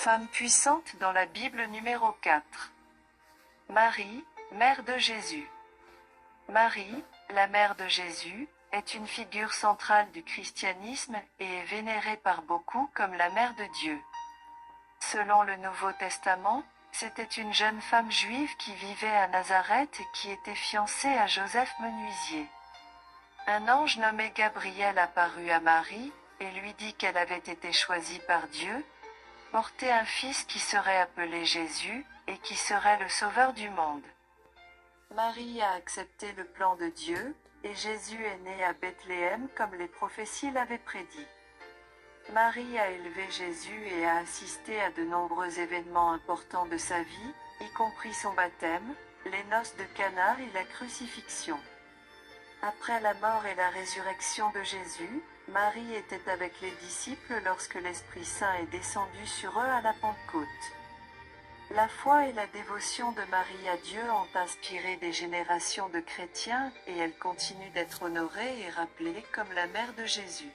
Femme puissante dans la Bible numéro 4. Marie, mère de Jésus. Marie, la mère de Jésus, est une figure centrale du christianisme et est vénérée par beaucoup comme la mère de Dieu. Selon le Nouveau Testament, c'était une jeune femme juive qui vivait à Nazareth et qui était fiancée à Joseph menuisier. Un ange nommé Gabriel apparut à Marie, et lui dit qu'elle avait été choisie par Dieu, porter un fils qui serait appelé Jésus, et qui serait le sauveur du monde. Marie a accepté le plan de Dieu, et Jésus est né à Bethléem comme les prophéties l'avaient prédit. Marie a élevé Jésus et a assisté à de nombreux événements importants de sa vie, y compris son baptême, les noces de Cana et la crucifixion. Après la mort et la résurrection de Jésus, Marie était avec les disciples lorsque l'Esprit Saint est descendu sur eux à la Pentecôte. La foi et la dévotion de Marie à Dieu ont inspiré des générations de chrétiens et elle continue d'être honorée et rappelée comme la mère de Jésus.